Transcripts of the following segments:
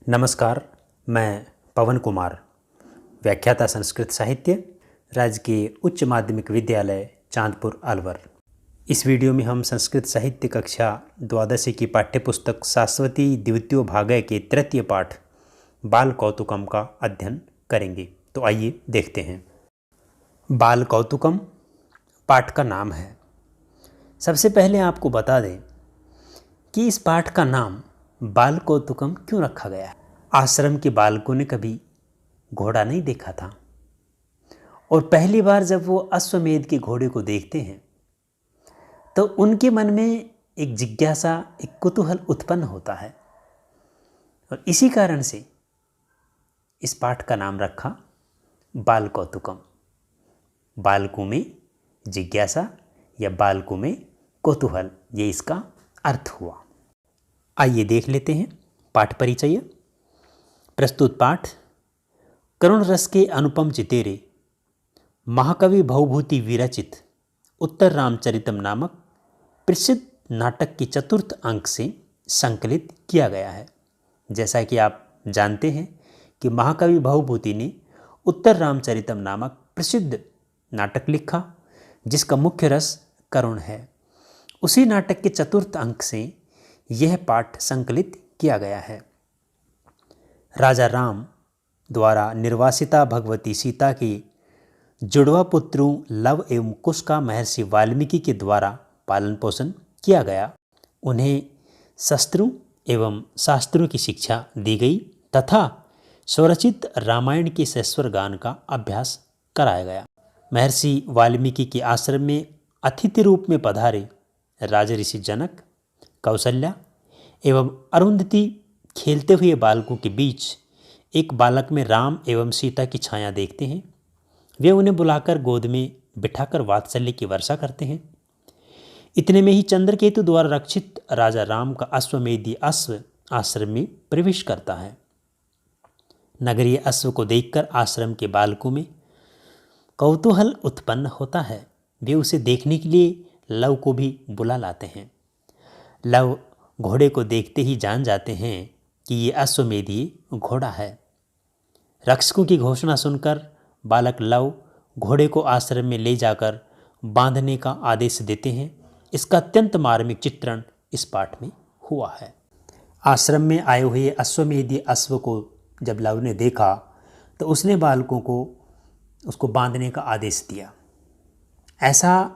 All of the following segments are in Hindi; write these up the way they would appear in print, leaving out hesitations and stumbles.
नमस्कार, मैं पवन कुमार, व्याख्याता संस्कृत साहित्य, राजकीय उच्च माध्यमिक विद्यालय चांदपुर अलवर। इस वीडियो में हम संस्कृत साहित्य कक्षा द्वादशी की पाठ्यपुस्तक शाश्वती द्वितीय भागय के तृतीय पाठ बाल कौतुकम का अध्ययन करेंगे। तो आइए देखते हैं। बाल कौतुकम पाठ का नाम है। सबसे पहले आपको बता दें कि इस पाठ का नाम बाल कौतुकम क्यों रखा गया है। आश्रम के बालकों ने कभी घोड़ा नहीं देखा था और पहली बार जब वो अश्वमेध के घोड़े को देखते हैं तो उनके मन में एक जिज्ञासा, एक कुतूहल उत्पन्न होता है और इसी कारण से इस पाठ का नाम रखा बाल कौतुकम। बालकों में जिज्ञासा या बालकों में कौतूहल, ये इसका अर्थ हुआ। आइए देख लेते हैं पाठ परिचय। प्रस्तुत पाठ करुण रस के अनुपम चितेरे महाकवि भवभूति विरचित उत्तर रामचरितम नामक प्रसिद्ध नाटक के चतुर्थ अंक से संकलित किया गया है। जैसा कि आप जानते हैं कि महाकवि भवभूति ने उत्तर रामचरितम नामक प्रसिद्ध नाटक लिखा जिसका मुख्य रस करुण है। उसी नाटक के चतुर्थ अंक से यह पाठ संकलित किया गया है। राजा राम द्वारा निर्वासिता भगवती सीता के जुड़वा पुत्रों लव एवं कुश का महर्षि वाल्मीकि के द्वारा पालन पोषण किया गया। उन्हें शस्त्रों एवं शास्त्रों की शिक्षा दी गई तथा स्वरचित रामायण के सस्वर गान का अभ्यास कराया गया। महर्षि वाल्मीकि के आश्रम में अतिथि रूप में पधारे राजा ऋषि जनक, कौशल्या एवं अरुंधति खेलते हुए बालकों के बीच एक बालक में राम एवं सीता की छाया देखते हैं। वे उन्हें बुलाकर गोद में बिठाकर वात्सल्य की वर्षा करते हैं। इतने में ही चंद्रकेतु द्वारा रक्षित राजा राम का अश्वमेधी अश्व आश्रम में प्रवेश करता है। नगरीय अश्व को देखकर आश्रम के बालकों में कौतूहल उत्पन्न होता है। वे उसे देखने के लिए लव को भी बुला लाते हैं। लव घोड़े को देखते ही जान जाते हैं कि ये अश्वमेधी घोड़ा है। रक्षकों की घोषणा सुनकर बालक लव घोड़े को आश्रम में ले जाकर बांधने का आदेश देते हैं। इसका अत्यंत मार्मिक चित्रण इस पाठ में हुआ है। आश्रम में आए हुए अश्वमेधी अश्व को जब लव ने देखा तो उसने बालकों को उसको बांधने का आदेश दिया। ऐसा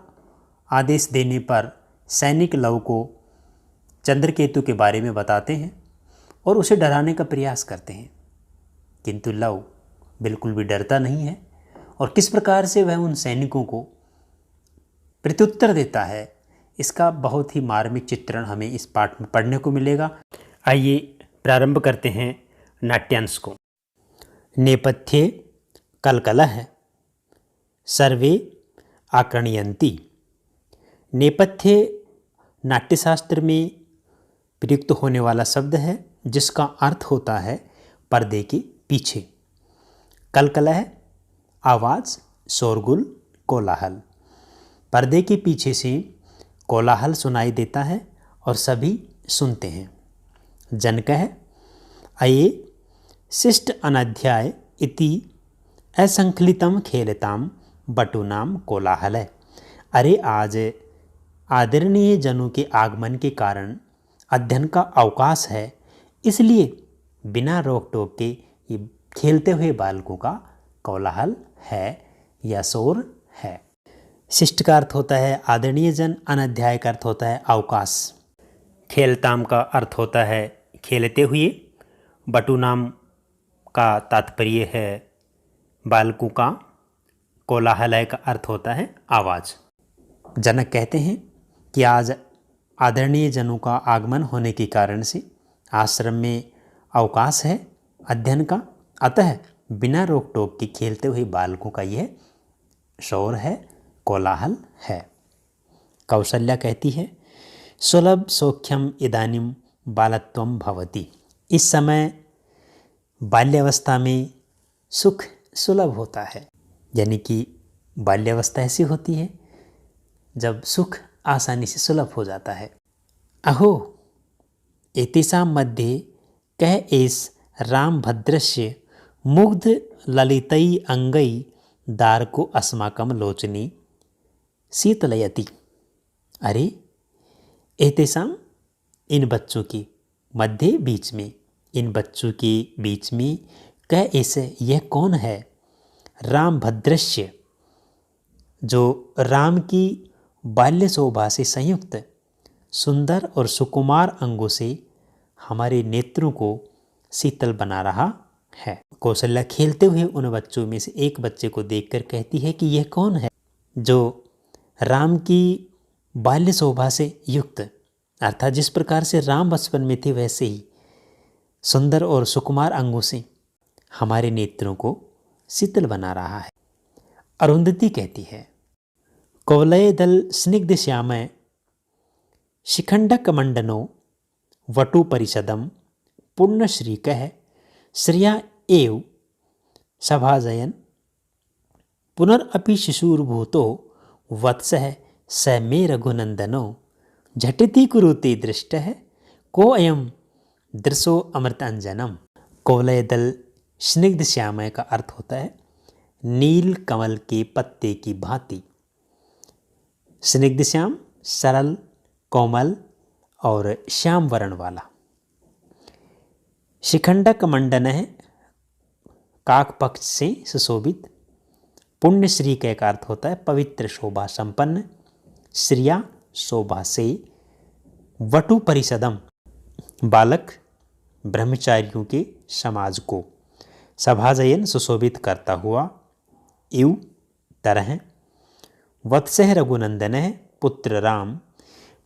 आदेश देने पर सैनिक लव को चंद्रकेतु के बारे में बताते हैं और उसे डराने का प्रयास करते हैं, किंतु लव बिल्कुल भी डरता नहीं है और किस प्रकार से वह उन सैनिकों को प्रत्युत्तर देता है, इसका बहुत ही मार्मिक चित्रण हमें इस पाठ में पढ़ने को मिलेगा। आइए प्रारंभ करते हैं नाट्यांश को। नेपथ्ये कलकलः सर्वे आक्रणयन्ति। नेपथ्य नाट्यशास्त्र में प्रयुक्त होने वाला शब्द है जिसका अर्थ होता है पर्दे के पीछे। कलकलः आवाज़, शोरगुल, कोलाहल। पर्दे के पीछे से कोलाहल सुनाई देता है और सभी सुनते हैं। जनकः अये शिष्ट अनध्याय इति असंखलितम खेलताम बटूनाम कोलाहल। अरे आज आदरणीय जनों के आगमन के कारण अध्ययन का अवकाश है, इसलिए बिना रोक टोक के ये खेलते हुए बालकों का कोलाहल है या शोर है। शिष्ट का अर्थ होता है आदरणीय जन, अनध्याय का अर्थ होता है अवकाश। खेलताम का अर्थ होता है खेलते हुए। बटूनाम का तात्पर्य है बालकों का। कोलाहल का अर्थ होता है आवाज़। जनक कहते हैं कि आज आदरणीय जनों का आगमन होने के कारण से आश्रम में अवकाश है अध्ययन का, अतः बिना रोक टोक के खेलते हुए बालकों का यह शोर है, कोलाहल है। कौशल्या कहती है सुलभ सौख्यम इदानीम बालत्वम भवति। इस समय बाल्यावस्था में सुख सुलभ होता है, यानी कि बाल्यावस्था ऐसी होती है जब सुख आसानी से सुलभ हो जाता है। अहो एतेषां मध्ये कः एष राम भद्रस्य मुग्ध ललितई अंगई दार को अस्माकम लोचनी शीतलयति। अरे एतेषाम, इन बच्चों के मध्य बीच में, इन बच्चों के बीच में कह ऐसे यह कौन है? राम भद्रस्य, जो राम की बाल्य शोभा से संयुक्त सुंदर और सुकुमार अंगों से हमारे नेत्रों को शीतल बना रहा है। कौशल्या खेलते हुए उन बच्चों में से एक बच्चे को देखकर कहती है कि यह कौन है जो राम की बाल्य शोभा से युक्त, अर्थात जिस प्रकार से राम बचपन में थे वैसे ही सुंदर और सुकुमार अंगों से हमारे नेत्रों को शीतल बना रहा है। अरुंधति कहती है, कौवलय दल स्निग्ध श्यामय शिखंडक मंडनो वटु परिषदम पुण्यश्रीकः श्रिया एव सभाजयन पुनरअपि शिशुर्भूतो वत्सः स मे रघुनंदनो झटिति कुरुते दृष्टः को अयम दृशो अमृतांजनम। कौवलय दल स्निग्ध श्यामय का अर्थ होता है नील कमल के पत्ते की भांति। स्निग्ध श्याम सरल, कोमल और श्याम वर्ण वाला। शिखंडक मंडन है काक पक्ष से सुशोभित। पुण्यश्री का एक अर्थ होता है पवित्र शोभा संपन्न, श्रिया शोभा से। वटु परिषदम बालक ब्रह्मचारियों के समाज को, सभाजयन सुशोभित करता हुआ, इव तरह, वत्सः रघुनंदन है पुत्र राम,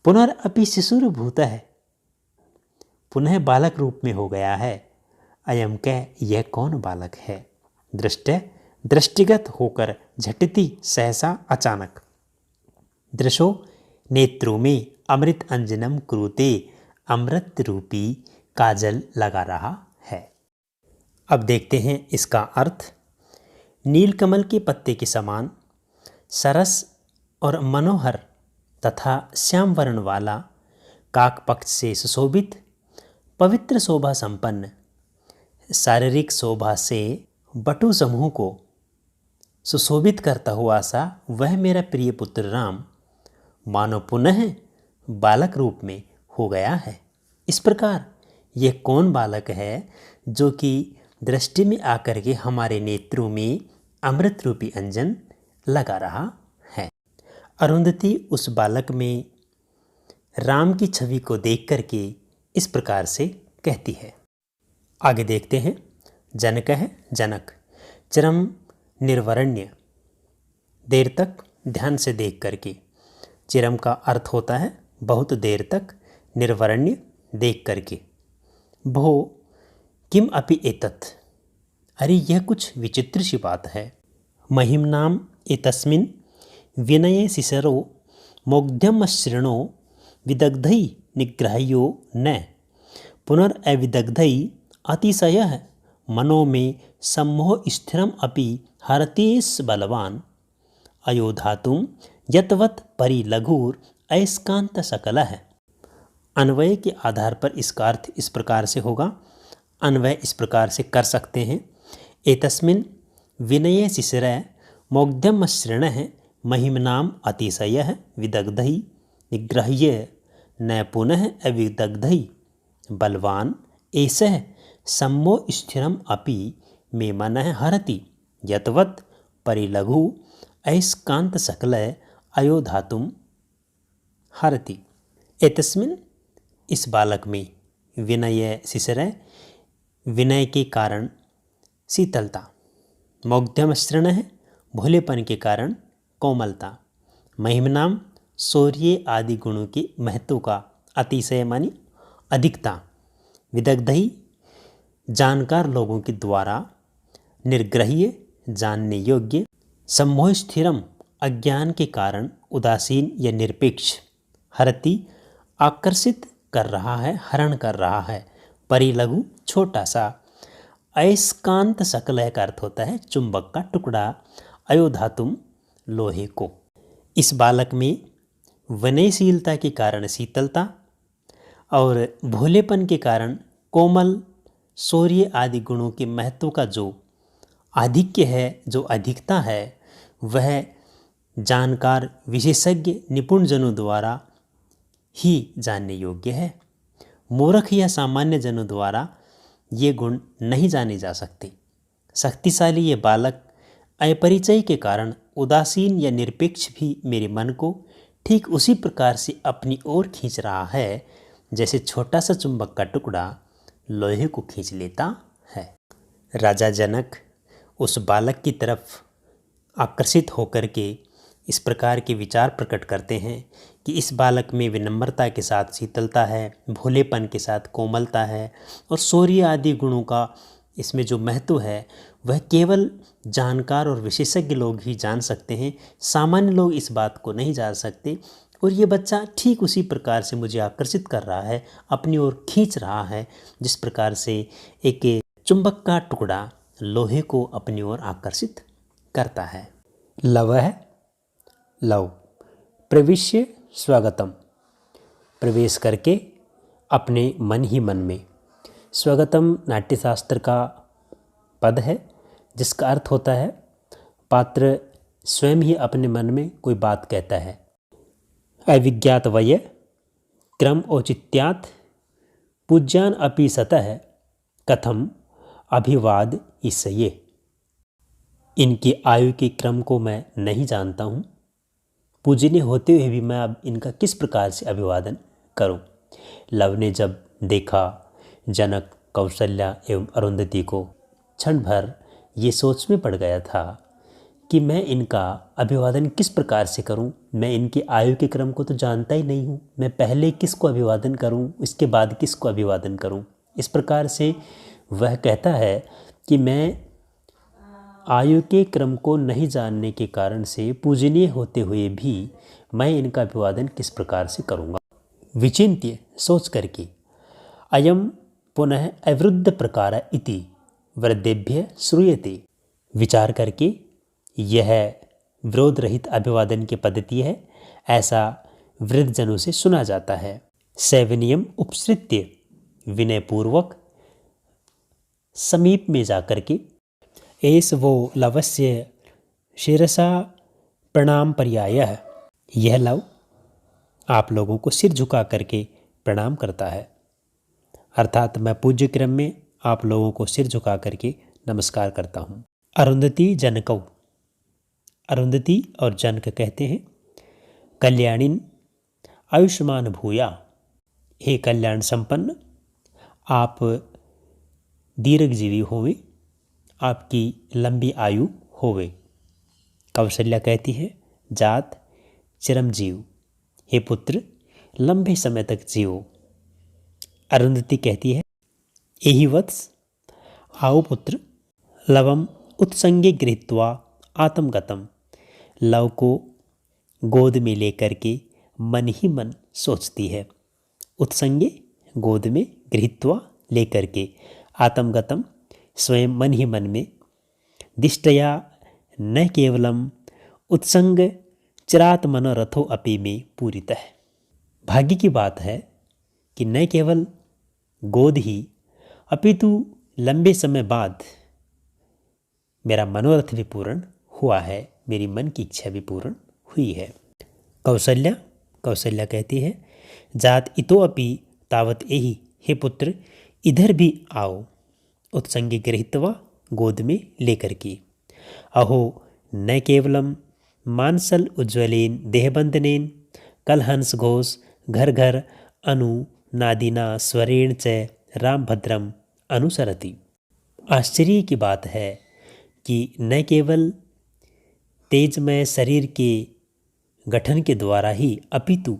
पुनरअपि शिशुर्भूत है पुनः बालक रूप में हो गया है। अयम कह यह कौन बालक है? दृष्ट दृष्टिगत होकर, झटिति सहसा अचानक, दृशो नेत्रों में, अमृत अंजनम कुरुते अमृत रूपी काजल लगा रहा है। अब देखते हैं इसका अर्थ। नीलकमल के पत्ते के समान सरस और मनोहर तथा श्याम वर्ण वाला, काक पक्ष से सुशोभित, पवित्र शोभा संपन्न, शारीरिक शोभा से बटु समूह को सुशोभित करता हुआ सा वह मेरा प्रिय पुत्र राम मानो पुनः बालक रूप में हो गया है। इस प्रकार यह कौन बालक है जो कि दृष्टि में आकर के हमारे नेत्रों में अमृत रूपी अंजन लगा रहा है। अरुंधति उस बालक में राम की छवि को देख करके इस प्रकार से कहती है। आगे देखते हैं। जनक है जनक, चरम निर्वरण्य, देर तक ध्यान से देख करके। चिरम का अर्थ होता है बहुत देर तक, निर्वरण्य देख करके। भो किम अपि एतत्, अरे यह कुछ विचित्र सी बात है। महिम्नाम एतस्मिन् विनये शिशरो मोग्ध्यमश्रिणो विदग्धै निग्रह्यो न पुनरअविदग्धै अतिशयः मनो में सम्मोह स्थिरम अपि हरतीस बलवान अयोधातुम यतवत परिलघुर अयस्कांत सकलः। अन्वय के आधार पर इसका अर्थ इस प्रकार से होगा। अन्वय इस प्रकार से कर सकते हैं। एतस्मिन् विनये शिशिरः मोग्ध्यमश्रिणः महिम्नाम अतिशयः विदग्धै निग्रह्य न पुनः अविदग्धै बलवान एषः सम्मो स्थिरम अपि मे मनः हरति यतवत् परिलघु अयस्कांत सकल अयोधातुम हरति। एतस्मिन् इस बालक में विनय शिशिरः विनय के कारण शीतलता, मौग्ध्यमश्रिणः भोलेपन के कारण कोमलता, महिम्नाम शौर्य आदि गुणों के महत्व का अतिशय मानी अधिकता, विदग्धई जानकार लोगों के द्वारा, निर्ग्रह्य जानने योग्य, सम्मोह स्थिरम अज्ञान के कारण उदासीन या निरपेक्ष, हरति आकर्षित कर रहा है, हरण कर रहा है, परिलघु छोटा सा, अयस्कांत सकल का अर्थ होता है चुंबक का टुकड़ा, अयोधातुम लोहे को। इस बालक में विनयशीलता के कारण शीतलता और भोलेपन के कारण कोमल शौर्य आदि गुणों के महत्व का जो आधिक्य है, जो अधिकता है, वह जानकार विशेषज्ञ निपुण जनों द्वारा ही जानने योग्य है। मूर्ख या सामान्य जनों द्वारा ये गुण नहीं जाने जा सकते। शक्तिशाली ये बालक अपरिचय के कारण उदासीन या निरपेक्ष भी मेरे मन को ठीक उसी प्रकार से अपनी ओर खींच रहा है जैसे छोटा सा चुंबक का टुकड़ा लोहे को खींच लेता है। राजा जनक उस बालक की तरफ आकर्षित होकर के इस प्रकार के विचार प्रकट करते हैं कि इस बालक में विनम्रता के साथ शीतलता है, भोलेपन के साथ कोमलता है और शौर्य आदि गुणों का इसमें जो महत्व है वह केवल जानकार और विशेषज्ञ लोग ही जान सकते हैं। सामान्य लोग इस बात को नहीं जान सकते। और ये बच्चा ठीक उसी प्रकार से मुझे आकर्षित कर रहा है, अपनी ओर खींच रहा है, जिस प्रकार से एक चुंबक का टुकड़ा लोहे को अपनी ओर आकर्षित करता है। लव है लव, प्रविश्य स्वागतम, प्रवेश करके अपने मन ही मन में। स्वागतम नाट्यशास्त्र का पद है जिसका अर्थ होता है पात्र स्वयं ही अपने मन में कोई बात कहता है। अविज्ञात वय क्रम औचित्यात् पूज्यान अपि सतः कथम अभिवाद ईसये। इनकी आयु के क्रम को मैं नहीं जानता हूँ, पूजनीय होते हुए भी मैं अब इनका किस प्रकार से अभिवादन करूँ। लव ने जब देखा जनक, कौशल्या एवं अरुंधति को, क्षण भर ये सोच में पड़ गया था कि मैं इनका अभिवादन किस प्रकार से करूं। मैं इनकी आयु के क्रम को तो जानता ही नहीं हूं, मैं पहले किसको अभिवादन करूं, इसके बाद किसको अभिवादन करूं। इस प्रकार से वह कहता है कि मैं आयु के क्रम को नहीं जानने के कारण से पूजनीय होते हुए भी मैं इनका अभिवादन किस प्रकार से करूँगा। विचिन्त्य सोच करके अयम पुनः अवरुद्ध प्रकार इति वृद्धेभ्य श्रूयते। विचार करके यह विरोध रहित अभिवादन की पद्धति है, ऐसा वृद्ध जनों से सुना जाता है। सेवनियम उपसृत्य विनयपूर्वक समीप में जाकर के एस वो लवस्य शिरसा प्रणाम पर्यायः। यह लव आप लोगों को सिर झुका करके प्रणाम करता है, अर्थात मैं पूज्य क्रम में आप लोगों को सिर झुका करके नमस्कार करता हूँ। अरुंधति जनकौ, अरुंधति और जनक कहते हैं कल्याणिन आयुष्मान भूया। हे कल्याण संपन्न, आप दीर्घजीवी होवे, आपकी लंबी आयु होवे। कौशल्या कहती है जात चिरंजीव, हे पुत्र लंबे समय तक जियो। अरुंधति कहती है एहि वत्स, आओ पुत्र लवम उत्संगे गृहीत्वा आत्मगतम। लव को गोद में लेकर के मन ही मन सोचती है। उत्संगे गोद में गृहीत्वा लेकर के, आत्मगतम स्वयं मन ही मन में, दिष्टया न केवलम उत्संग चिरात मनोरथो अपि में पूरितः। भाग्य की बात है कि न केवल गोद ही अपितु लंबे समय बाद मेरा मनोरथ भी पूर्ण हुआ है, मेरी मन की इच्छा भी पूर्ण हुई है। कौशल्या कहती है जात इतो अपि तावत एहि, हे पुत्र इधर भी आओ। उत्संगे गृहीत्वा गोद में लेकर के, अहो न केवलम मानसल उज्ज्वलेन देहबंधनेन कलहंस घोष घर घर अनु नादिना स्वरेण च राम भद्रम अनुसरति। आश्चर्य की बात है कि न केवल तेजमय शरीर के गठन के द्वारा ही अपितु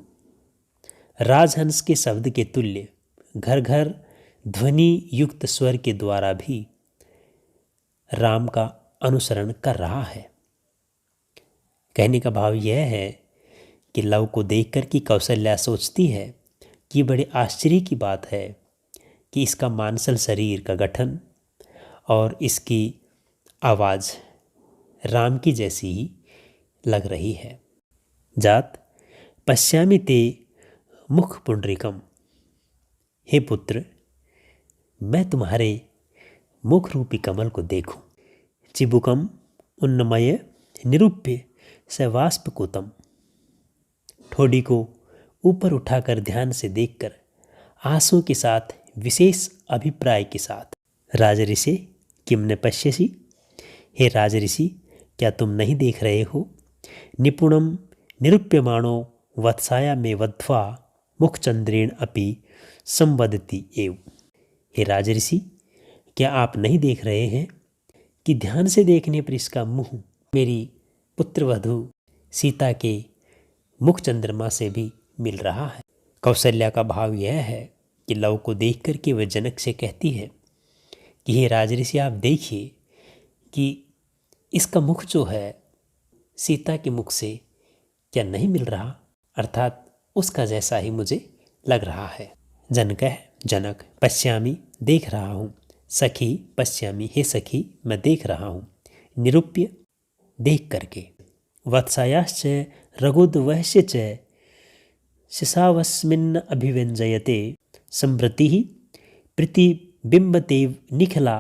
राजहंस के शब्द के तुल्य घर घर ध्वनि युक्त स्वर के द्वारा भी राम का अनुसरण कर रहा है। कहने का भाव यह है कि लव को देखकर कि कौशल्या सोचती है कि बड़े आश्चर्य की बात है कि इसका मांसल शरीर का गठन और इसकी आवाज़ राम की जैसी ही लग रही है। जात पश्यामि ते मुख पुंडरीकम, हे पुत्र मैं तुम्हारे मुख रूपी कमल को देखूं। चिबुकम उन्नमय निरूप्य स वाष्पकुतम। ठोड़ी को ऊपर उठाकर ध्यान से देखकर आंसुओं के साथ विशेष अभिप्राय के साथ, राजऋषि किम न पश्यसि, हे राजऋषि क्या तुम नहीं देख रहे हो, निपुणम निरूप्यमाणो वत्साया में वध्वा मुखचंद्रेण अपि संवदति एव। हे राजऋषि क्या आप नहीं देख रहे हैं कि ध्यान से देखने पर इसका मुंह मेरी पुत्रवधू सीता के मुख चंद्रमा से भी मिल रहा है। कौशल्या का भाव यह है कि लव को देख कर के वह जनक से कहती है कि हे राजऋषि आप देखिए कि इसका मुख जो है सीता के मुख से क्या नहीं मिल रहा, अर्थात उसका जैसा ही मुझे लग रहा है। जनक पश्यामी देख रहा हूँ, सखी पश्यामी हे सखी मैं देख रहा हूँ, निरूप्य देख करके, वत्सायाश्च रघुद्वहस्य च शिशावस्मिन् अभिव्यंजयते संवृति प्रतिबिंबतेव निखला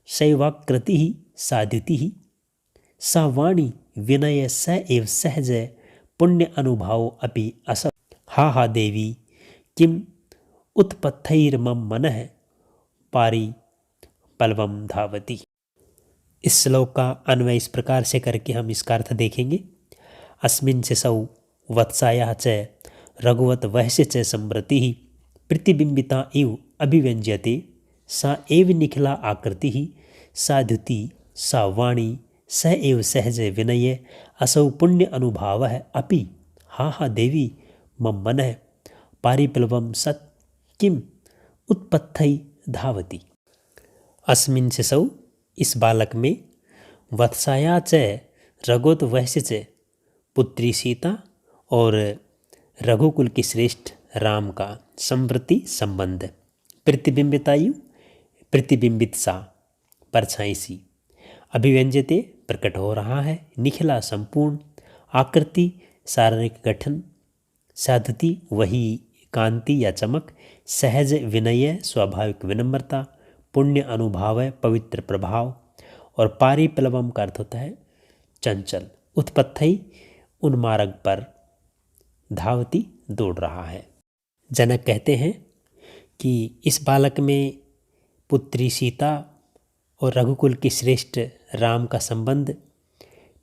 शैवाकृति साधिति सा वाणी विनय स एव सहज पुण्य अनुभाव अपि अस। हा देवी किम उत्पत्थैर्मम मनः पारी पल्वम धावती। इस श्लोक का अन्वय इस प्रकार से करके हम इसका अर्थ देखेंगे। अस्मिन् शिशौ वत्सायाः च रघुवत वहस्य च संवृति प्रतिबिंबिता इव अभिव्यंज्यते सा एव निखिला आकृति साधुति सा वाणी स एव सहज विनय असौ पुण्य अनुभाव अपि। हा देवी मम मनः पारिप्लवम सत् किम उत्पत्थै धावति। अस्मिन् शिशौ इस बालक में वत्साया च रघुवत वहस्य च पुत्री सीता और रघुकुल की श्रेष्ठ राम का संवृत्ति संबंध, प्रतिबिंबितायु प्रतिबिंबित सा परछाई सी, अभिव्यंजते प्रकट हो रहा है, निखिला संपूर्ण, आकृति शारीरिक गठन, साधुति वही कांति या चमक, सहज विनय स्वाभाविक विनम्रता, पुण्य अनुभाव पवित्र प्रभाव, और पारिप्लवम का अर्थ होता है चंचल, उत्पत्ति उन्मार्ग पर धावती दौड़ रहा है। जनक कहते हैं कि इस बालक में पुत्री सीता और रघुकुल की श्रेष्ठ राम का संबंध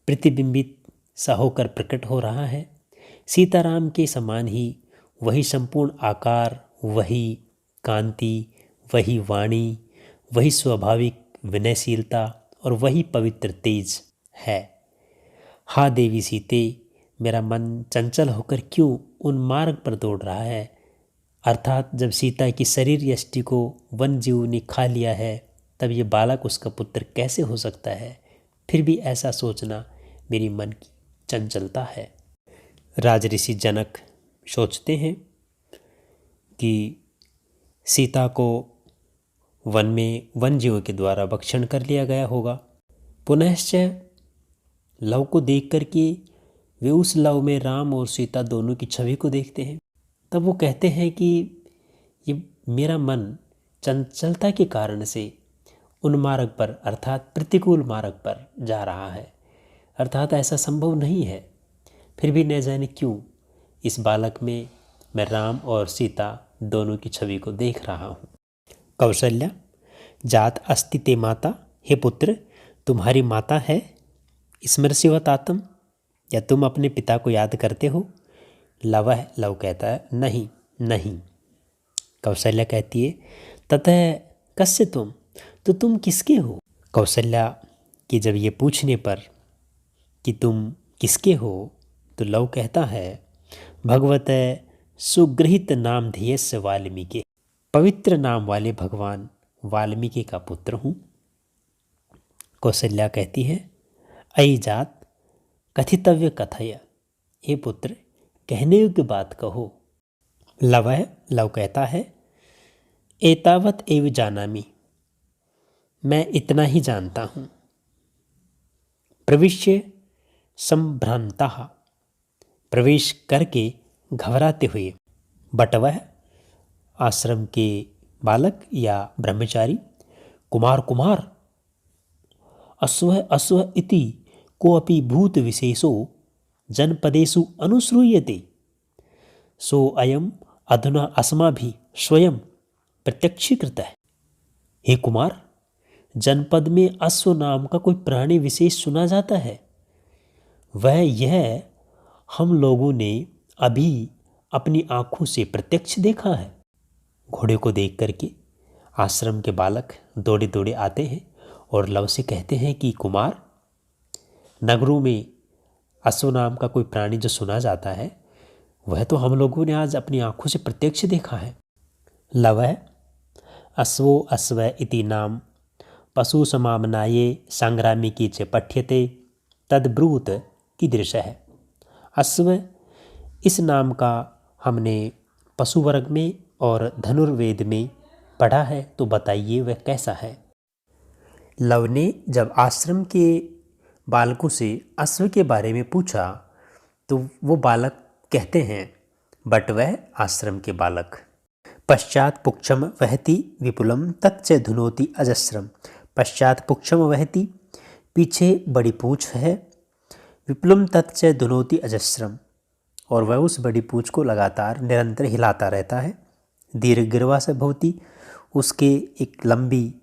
प्रतिबिंबित सा होकर प्रकट हो रहा है। सीताराम के समान ही वही संपूर्ण आकार, वही कांति, वही वाणी, वही स्वाभाविक विनयशीलता और वही पवित्र तेज है। हा देवी सीते मेरा मन चंचल होकर क्यों उन मार्ग पर दौड़ रहा है, अर्थात जब सीता की शरीर यष्टि को वन जीव ने खा लिया है तब ये बालक उसका पुत्र कैसे हो सकता है, फिर भी ऐसा सोचना मेरी मन की चंचलता है। राजऋषि जनक सोचते हैं कि सीता को वन में वन जीवों के द्वारा भक्षण कर लिया गया होगा। पुनश्च लव को देख कर के वे उस लव में राम और सीता दोनों की छवि को देखते हैं। तब वो कहते हैं कि ये मेरा मन चंचलता के कारण से उन मार्ग पर अर्थात प्रतिकूल मार्ग पर जा रहा है, अर्थात ऐसा संभव नहीं है। फिर भी न जाने क्यों इस बालक में मैं राम और सीता दोनों की छवि को देख रहा हूँ। कौशल्या जात अस्ति ते माता, हे पुत्र तुम्हारी माता है, स्मृतिवतातम, या तुम अपने पिता को याद करते हो। लव कहता है नहीं नहीं। कौशल्या कहती है ततः कस्य तुम, तो तुम किसके हो। कौशल्या की जब ये पूछने पर कि तुम किसके हो तो लव कहता है भगवत सुगृहित नाम ध्येयस्य वाल्मीकि, पवित्र नाम वाले भगवान वाल्मीकि का पुत्र हूँ। कौशल्या कहती है अयि जात कथितव्य कथय, हे पुत्र कहने योग्य बात कहो। लव कहता है एतावत एव जानामि, मैं इतना ही जानता हूँ। प्रविश्य संभ्रांतः, प्रवेश करके घबराते हुए। बटवः आश्रम के बालक या ब्रह्मचारी, कुमार कुमार अश्व अश्व इति कोऽपि भूत विशेषो जनपदेषु अनुश्रूयते सो अयम अधुना अस्माभिः स्वयं प्रत्यक्षीकृतः। हे कुमार, जनपद में अश्व नाम का कोई प्राणी विशेष सुना जाता है। वह यह हम लोगों ने अभी अपनी आंखों से प्रत्यक्ष देखा है। घोड़े को देख करके आश्रम के बालक दौड़े दौड़े आते हैं और लव से कहते हैं कि कुमार, नगरों में अश्व नाम का कोई प्राणी जो सुना जाता है वह तो हम लोगों ने आज अपनी आंखों से प्रत्यक्ष देखा है। लव अश्वो अश्व इति नाम पशु समामनाये संग्रामिकी च पठ्यते तद्ब्रूत कीदृश है। अश्व इस नाम का हमने पशु वर्ग में और धनुर्वेद में पढ़ा है, तो बताइए वह कैसा है। लव ने जब आश्रम के बालकों से अश्व के बारे में पूछा तो वो बालक कहते हैं, बट वह आश्रम के बालक। पश्चात पुक्षम वहति विपुलम तच्च धुनोति अजस्रम। पश्चात पुक्षम वहति, पीछे बड़ी पूँछ है, विपुलम तच्च धुनोति अजस्रम, और वह उस बड़ी पूँछ को लगातार निरंतर हिलाता रहता है। दीर्घ गिरवा से भवति, उसके एक लंबी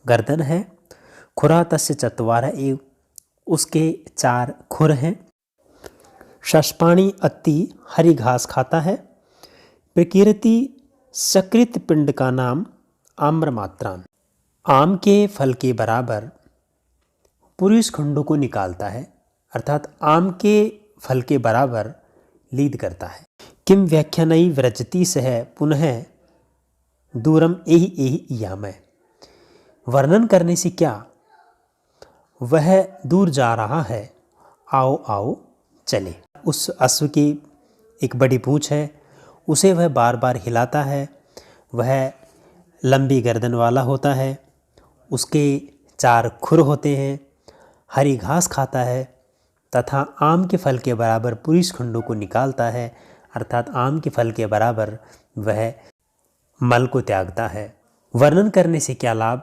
गर्दन है। खुरा तस्य चत्वार एव, उसके 4 खुर हैं। शष्पाणी अति, हरी घास खाता है। प्रकीर्ति सकृत पिंड का नाम आम्र मात्रान, आम के फल के बराबर पुरुष खंडों को निकालता है, अर्थात आम के फल के बराबर लीद करता है। किम व्याख्यानई व्रजति सह पुनः दूरम एहि एहि यामय। वर्णन करने से क्या, वह दूर जा रहा है, आओ आओ चले। उस अश्व की एक बड़ी पूँछ है, उसे वह बार बार हिलाता है। वह लंबी गर्दन वाला होता है, उसके 4 खुर होते हैं, हरी घास खाता है तथा आम के फल के बराबर पुरुष खंडों को निकालता है, अर्थात आम के फल के बराबर वह मल को त्यागता है। वर्णन करने से क्या लाभ,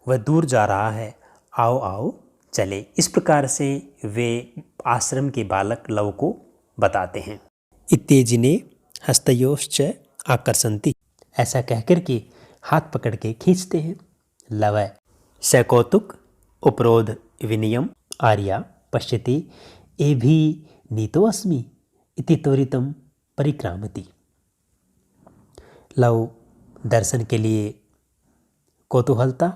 वह दूर जा रहा है, आओ आओ चले। इस प्रकार से वे आश्रम के बालक लव को बताते हैं। इत्तेजिने हस्तयोश्च आकर्षन्ति, ऐसा कहकर के हाथ पकड़ के खींचते हैं। लव सकौतुक उपरोध विनियम आर्या पश्यति एभि नीतो अस्मि इति त्वरितम परिक्रामति। लव दर्शन के लिए कौतूहलता,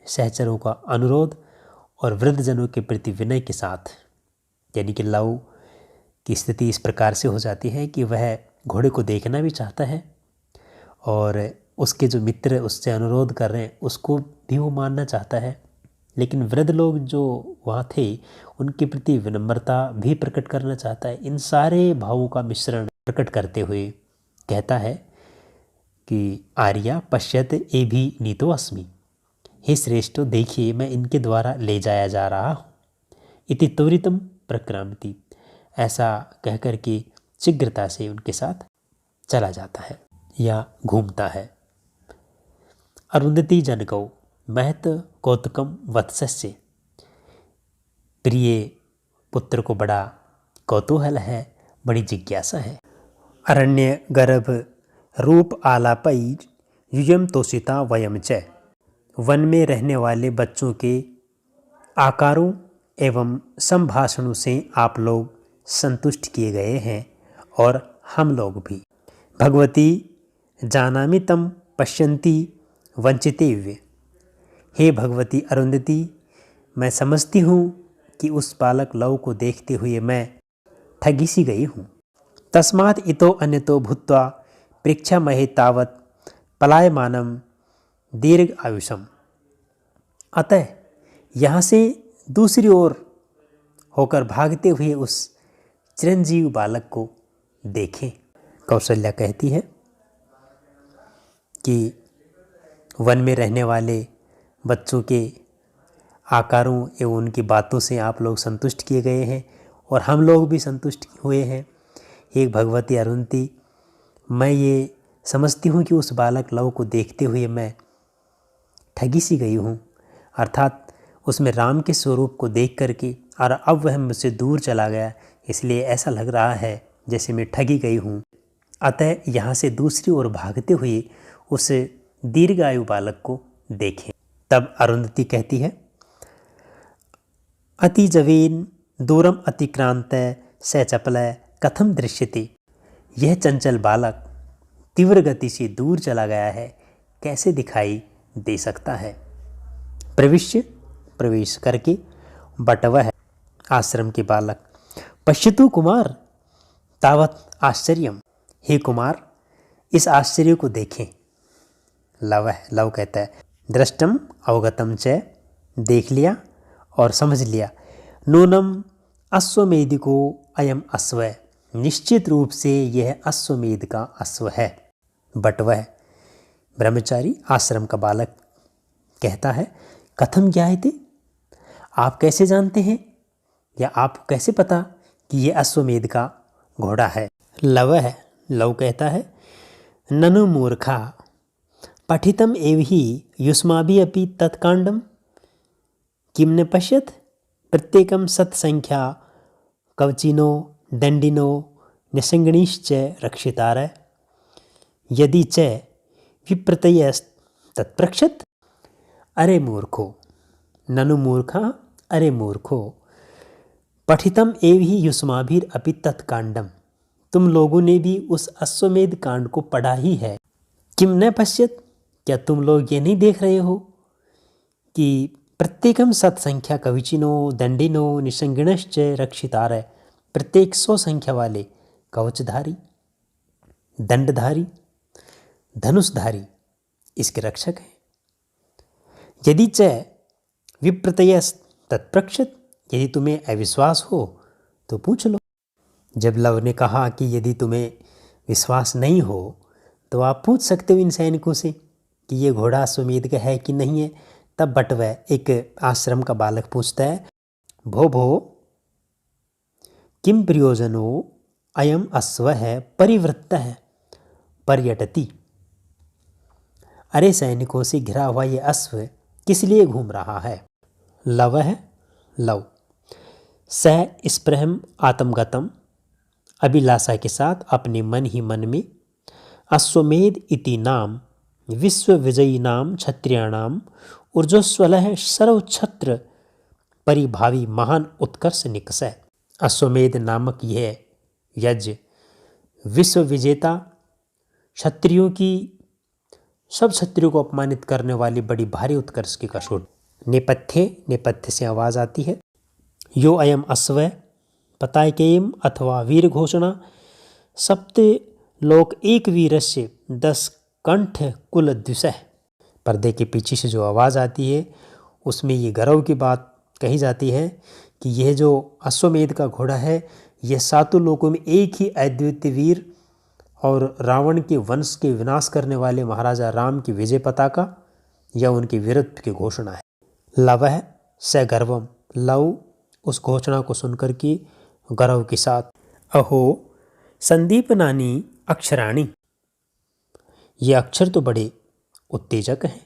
सहचरों का अनुरोध और वृद्धजनों के प्रति विनय के साथ, यानी कि लव की स्थिति इस प्रकार से हो जाती है कि वह घोड़े को देखना भी चाहता है और उसके जो मित्र उससे अनुरोध कर रहे हैं उसको भी वो मानना चाहता है, लेकिन वृद्ध लोग जो वहाँ थे उनके प्रति विनम्रता भी प्रकट करना चाहता है। इन सारे भावों का मिश्रण प्रकट करते हुए कहता है कि आर्या पश्यत एभि नीतो अस्मि, हे श्रेष्ठो देखिए मैं इनके द्वारा ले जाया जा रहा हूँ। इति त्वरितम प्रक्रामति, ऐसा कहकर के शीघ्रता से उनके साथ चला जाता है या घूमता है। अरुंधति जनकौ महत कौतुकम वत्सस्य, प्रिय पुत्र को बड़ा कौतूहल है, बड़ी जिज्ञासा है। अरण्य गर्भ रूप आलापई युयम तोषिता वयम च, वन में रहने वाले बच्चों के आकारों एवं संभाषणों से आप लोग संतुष्ट किए गए हैं और हम लोग भी। भगवती जानामि तम पश्यन्ति वंचितेव्य, हे भगवती अरुंधति, मैं समझती हूँ कि उस बालक लव को देखते हुए मैं ठगी सी गई हूँ। तस्मात् इतो अन्यतो भूत्वा पृच्छामहे तावत् पलायमानम दीर्घ आयुषम, अतः यहाँ से दूसरी ओर होकर भागते हुए उस चिरंजीव बालक को देखें। कौशल्या कहती है कि वन में रहने वाले बच्चों के आकारों एवं उनकी बातों से आप लोग संतुष्ट किए गए हैं और हम लोग भी संतुष्ट हुए हैं। हे भगवती अरुंधति, मैं ये समझती हूँ कि उस बालक लव को देखते हुए मैं ठगी सी गई हूँ, अर्थात उसमें राम के स्वरूप को देख करके और अब वह मुझसे दूर चला गया, इसलिए ऐसा लग रहा है जैसे मैं ठगी गई हूँ। अतः यहाँ से दूसरी ओर भागते हुए उस दीर्घायु बालक को देखें। तब अरुंधति कहती है, अति जवेन दूरम अतिक्रांत स चपल कथम दृश्यते। यह चंचल बालक तीव्र गति से दूर चला गया है, कैसे दिखाई दे सकता है। प्रवेश करके बटवह आश्रम के बालक, पश्यतु कुमार तावत आश्चर्यम। हे कुमार, इस आश्चर्य को देखें। लव कहता है, दृष्टम अवगतम च, देख लिया और समझ लिया। नूनम अश्वमेधिको अयम अश्व, निश्चित रूप से यह अश्वमेध का अश्व है। बटवह ब्रह्मचारी आश्रम का बालक कहता है, कथम ज्ञायते, आप कैसे जानते हैं या आपको कैसे पता कि यह अश्वमेध का घोड़ा है। लव कहता है, ननु मूर्खा पठितम एव ही युष्माभिः अपि तत्कांडम किम न पश्यत। प्रत्येकम सत्संख्या कवचिनो दंडिनो निसंगणीश्च रक्षितार यदि च विप्रतयस्तत्प्रक्षत। अरे मूर्खो, ननु मूर्खा, अरे मूर्खो, पठितम एव ही युष्माभिर अपि तत्कांडम, तुम लोगों ने भी उस अश्वमेध कांड को पढ़ा ही है। किम न पश्यत, क्या तुम लोग ये नहीं देख रहे हो कि प्रत्येकम सत्संख्या कवचिनो दंडिनो निसंगणश्च रक्षितार, प्रत्येक 100 संख्या वाले कवचधारी, दंडधारी, धनुषधारी इसके रक्षक हैं। यदि च विप्रतयस तत्प्रक्षत, यदि तुम्हें अविश्वास हो तो पूछ लो। जब लव ने कहा कि यदि तुम्हें विश्वास नहीं हो तो आप पूछ सकते हो इन सैनिकों से कि ये घोड़ा अश्वमेध का है कि नहीं है। तब बटवह एक आश्रम का बालक पूछता है, भो किम प्रयोजनो अयम अश्व है परिवृत्तः पर्यटति। अरे सैनिकों से घिरा हुआ ये अश्व किस लिए घूम रहा है। लव स स्पृहम आत्मगतम, अभिलाषा के साथ अपने मन ही मन में, अश्वमेध इति नाम विश्व विजयी नाम क्षत्रियाणाम ऊर्जस्वलः सर्वक्षत्र परिभावी महान उत्कर्ष निकषः। अश्वमेध नामक यह यज्ञ विश्व विजेता क्षत्रियों की, सब क्षत्रियों को अपमानित करने वाली बड़ी भारी उत्कर्ष की कसौट। नेपथ्य से आवाज आती है, यो अयम अश्व पतायकेयम अथवा वीर घोषणा सप्त लोक एक वीरस्य 10 कंठ कुल द्विषः। पर्दे के पीछे से जो आवाज़ आती है उसमें ये गर्व की बात कही जाती है कि यह जो अश्वमेध का घोड़ा है यह 7 लोकों में एक ही अद्वितीय वीर और रावण के वंश के विनाश करने वाले महाराजा राम की विजय पताका या उनके वीरत्व की घोषणा है। लवः स गर्वम, लव उस घोषणा को सुनकर के गर्व के साथ, अहो संदीपनानि अक्षराणि, ये अक्षर तो बड़े उत्तेजक हैं।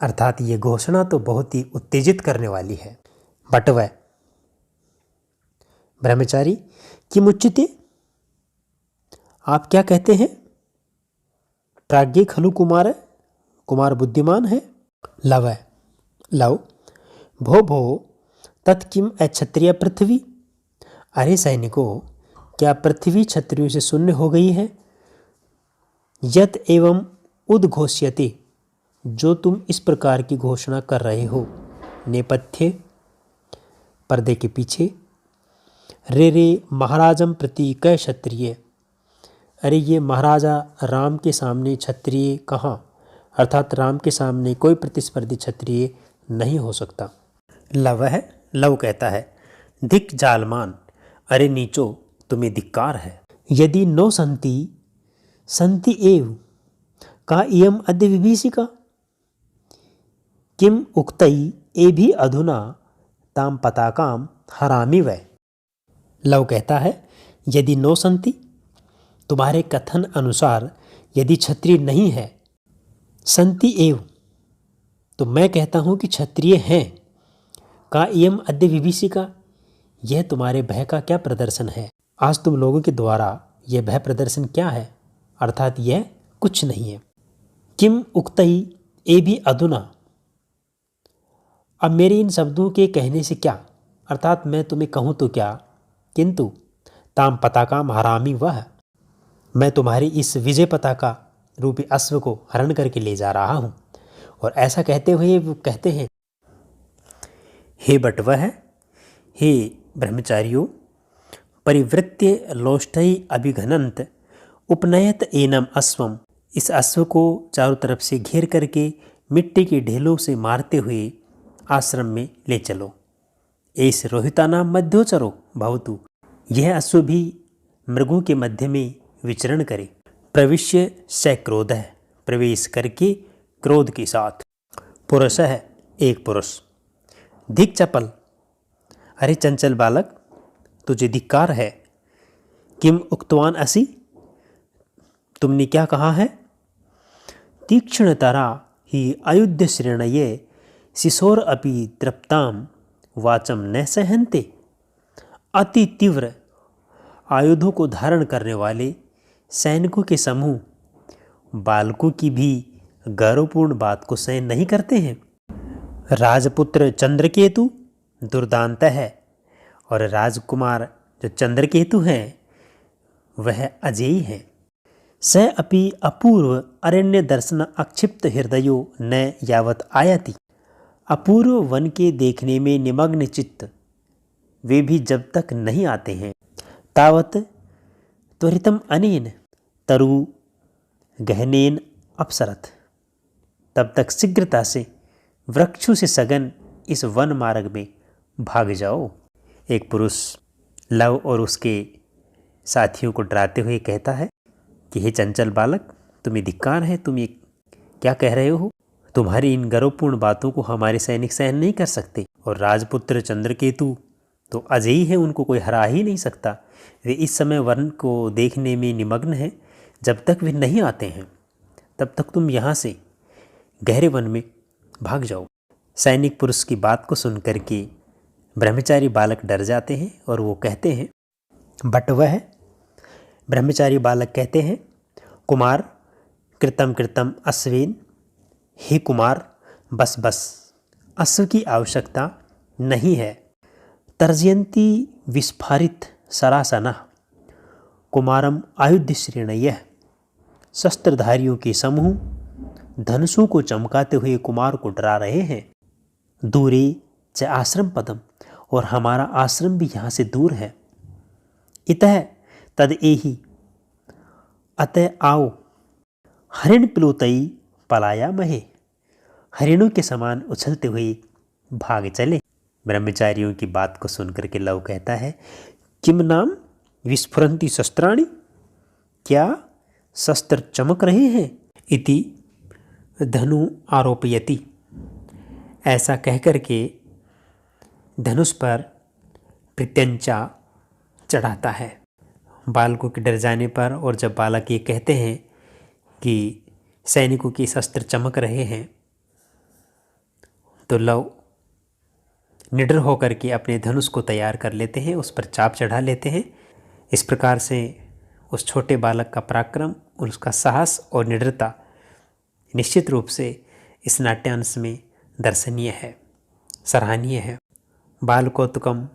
अर्थात ये घोषणा तो बहुत ही उत्तेजित करने वाली है। बटवः ब्रह्मचारी किमुच्यते, आप क्या कहते हैं। प्राज्ञ खलु कुमार, कुमार बुद्धिमान है। लव भो तत्किम अक्षत्रिय पृथ्वी। अरे सैनिकों, क्या पृथ्वी क्षत्रियों से शून्य हो गई है। यत एवं उद्घोष्यते, जो तुम इस प्रकार की घोषणा कर रहे हो। नेपथ्य पर्दे के पीछे, रे महाराजम प्रति कै क्षत्रिय। अरे ये महाराजा राम के सामने क्षत्रिय कहाँ, अर्थात राम के सामने कोई प्रतिस्पर्धी क्षत्रिय नहीं हो सकता। लव कहता है, धिक जालमान, अरे नीचो तुम्हें धिक्कार है। यदि नो संति एव का इयम अद्य विभीषिका किम उक्तई एभि अधुना ताम पताकाम हरामि वै। लव कहता है, यदि नो संति, तुम्हारे कथन अनुसार यदि क्षत्रिय नहीं है संति एव, तो मैं कहता हूँ कि क्षत्रिय हैं। का इयम अद्य विभीषिका, यह तुम्हारे भय का क्या प्रदर्शन है? आज तुम लोगों के द्वारा यह भय प्रदर्शन क्या है? अर्थात यह कुछ नहीं है। किम उक्तई ए भी अधुना, अब मेरे इन शब्दों के कहने से क्या, अर्थात मैं तुम्हें कहूँ तो क्या, किंतु ताम पताकाम हरामी वह, मैं तुम्हारी इस विजय पताका रूपी अश्व को हरण करके ले जा रहा हूँ। और ऐसा कहते हुए वो कहते हैं, हे बटवः, हे ब्रह्मचारियों, परिवृत्य लोष्टै अभिघनंत उपनयत एनम अश्वम, इस अश्व को चारों तरफ से घेर करके मिट्टी के ढेलों से मारते हुए आश्रम में ले चलो। एस रोहितानाम मध्योचरो भवतु, यह अश्व भी मृगों के मध्य में विचरण करे। प्रविश्य स क्रोध है, प्रवेश करके क्रोध के साथ। पुरुष है, एक पुरुष। धिक चपल, अरे चंचल बालक, तुझे धिक्कार है। किम उक्तवान असि, तुमने क्या कहा है? तीक्ष्णतरा ही अयुध्य श्रेणये शिशोर अपि तृप्ताम वाचम न सहन्ते, अति तीव्र आयुधों को धारण करने वाले सैनिकों के समूह बालकों की भी गौरवपूर्ण बात को सहन नहीं करते हैं। राजपुत्र चंद्रकेतु दुर्दांत है, और राजकुमार जो चंद्रकेतु हैं वह अजेय है। स अपि अपूर्व अरण्य दर्शन अक्षिप्त हृदयो न यावत आयाति, अपूर्व वन के देखने में निमग्न चित्त वे भी जब तक नहीं आते हैं, तावत त्वरितम अनेन तरु गहनेन अपसरत, तब तक शीघ्रता से वृक्षों से सघन इस वन मार्ग में भाग जाओ। एक पुरुष लव और उसके साथियों को डराते हुए कहता है कि हे चंचल बालक, तुम्हें धिक्कार है, तुम ये क्या कह रहे हो? तुम्हारी इन गर्वपूर्ण बातों को हमारे सैनिक सहन नहीं कर सकते, और राजपुत्र चंद्रकेतु तो अजेय है, उनको कोई हरा ही नहीं सकता। वे इस समय वन को देखने में निमग्न हैं, जब तक वे नहीं आते हैं तब तक तुम यहाँ से गहरे वन में भाग जाओ। सैनिक पुरुष की बात को सुनकर के ब्रह्मचारी बालक डर जाते हैं और वो कहते हैं, बट वह ब्रह्मचारी बालक कहते हैं, कुमार कृतम कृतम अश्वेन, हे कुमार बस बस अश्व की आवश्यकता नहीं है। तर्जयंती विस्फारित सरासना कुमारम आयुध श्रेणयः, शस्त्रधारियों के समूह धनुषों को चमकाते हुए कुमार को डरा रहे हैं। दूरे च आश्रम पदम, और हमारा आश्रम भी यहाँ से दूर है। इतः तद एहि, अतः आओ हरिण प्लुतई पलाया महे, हरिणों के समान उछलते हुए भाग चले। ब्रह्मचारियों की बात को सुनकर के लव कहता है, किम नाम विस्फुरंती शस्त्राणि, क्या शस्त्र चमक रहे हैं? इति धनु आरोपयति, ऐसा कहकर के धनुष पर प्रत्यंचा चढ़ाता है बालकों के डर जाने पर। और जब बालक ये कहते हैं कि सैनिकों के शस्त्र चमक रहे हैं, तो लव निडर होकर के अपने धनुष को तैयार कर लेते हैं, उस पर चाप चढ़ा लेते हैं। इस प्रकार से उस छोटे बालक का पराक्रम और उसका साहस और निडरता निश्चित रूप से इस नाट्यांश में दर्शनीय है, सराहनीय है। बालकोत्तकम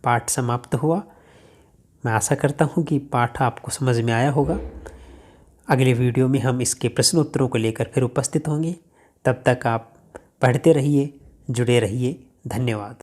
पाठ समाप्त हुआ। मैं आशा करता हूँ कि पाठ आपको समझ में आया होगा। अगले वीडियो में हम इसके प्रश्नोत्तरों को लेकर फिर उपस्थित होंगे। तब तक आप पढ़ते रहिए, जुड़े रहिए। धन्यवाद।